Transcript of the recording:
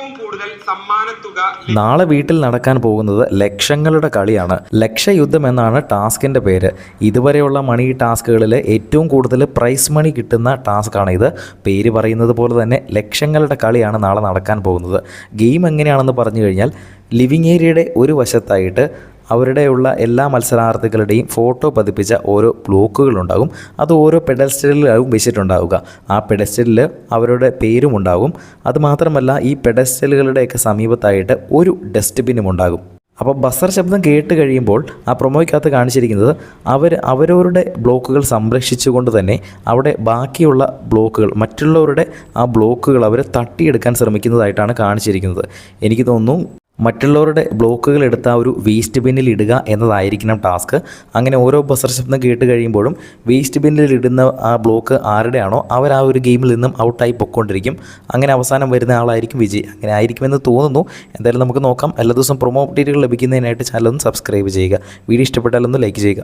ഏറ്റവും കൂടുതൽ സമ്മാനത്തുക. നാളെ വീട്ടിൽ നടക്കാൻ പോകുന്നത് ലക്ഷങ്ങളുടെ കളിയാണ്. ലക്ഷയുദ്ധം എന്നാണ് ടാസ്കിൻ്റെ പേര്. ഇതുവരെയുള്ള മണി ടാസ്കുകളിൽ ഏറ്റവും കൂടുതൽ പ്രൈസ് മണി കിട്ടുന്ന ടാസ്ക്കാണ് ഇത്. പേര് പറയുന്നത് പോലെ തന്നെ ലക്ഷങ്ങളുടെ കളിയാണ് നാളെ നടക്കാൻ പോകുന്നത്. ഗെയിം എങ്ങനെയാണെന്ന് പറഞ്ഞു കഴിഞ്ഞാൽ ലിവിങ് ഏരിയയുടെ ഒരു വശത്തായിട്ട് അവരുടെയുള്ള എല്ലാ മത്സരാർത്ഥികളുടെയും ഫോട്ടോ പതിപ്പിച്ച ഓരോ ബ്ലോക്കുകളുണ്ടാകും. അത് ഓരോ പെഡസ്റ്റലിലാവും വെച്ചിട്ടുണ്ടാവുക. ആ പെഡസ്റ്റലിൽ അവരുടെ പേരും ഉണ്ടാകും. അതുമാത്രമല്ല ഈ പെഡസ്റ്റലുകളുടെയൊക്കെ സമീപത്തായിട്ട് ഒരു ഡസ്റ്റ്ബിന്നും ഉണ്ടാകും. അപ്പോൾ ബസർ ശബ്ദം കേട്ട് കഴിയുമ്പോൾ ആ പ്രൊമോയ്ക്കകത്ത് കാണിച്ചിരിക്കുന്നത് അവരവരുടെ ബ്ലോക്കുകൾ സംരക്ഷിച്ചുകൊണ്ട് തന്നെ അവിടെ ബാക്കിയുള്ള ബ്ലോക്കുകൾ, മറ്റുള്ളവരുടെ ആ ബ്ലോക്കുകൾ അവർ തട്ടിയെടുക്കാൻ ശ്രമിക്കുന്നതായിട്ടാണ് കാണിച്ചിരിക്കുന്നത്. എനിക്ക് തോന്നുന്നു മറ്റുള്ളവരുടെ ബ്ലോക്കുകൾ എടുത്ത ഒരു വേസ്റ്റ് ബിന്നിൽ ഇടുക എന്നതായിരിക്കണം ടാസ്ക്. അങ്ങനെ ഓരോ ബസർ ശബ്ദം കേട്ട് കഴിയുമ്പോഴും വേസ്റ്റ് ബിന്നിൽ ഇടുന്ന ആ ബ്ലോക്ക് ആരുടെയാണോ അവർ ആ ഒരു ഗെയിമിൽ നിന്നും ഔട്ടായി പൊയ്ക്കൊണ്ടിരിക്കും. അങ്ങനെ അവസാനം വരുന്ന ആളായിരിക്കും വിജയ്. അങ്ങനെ ആയിരിക്കുമെന്ന് തോന്നുന്നു. എന്തായാലും നമുക്ക് നോക്കാം. എല്ലാ ദിവസവും പ്രൊമോ അപ്ഡേറ്റുകൾ ലഭിക്കുന്നതിനായിട്ട് ചാനൽ ഒന്ന് സബ്സ്ക്രൈബ് ചെയ്യുക. വീഡിയോ ഇഷ്ടപ്പെട്ടാലൊന്ന് ലൈക്ക് ചെയ്യുക.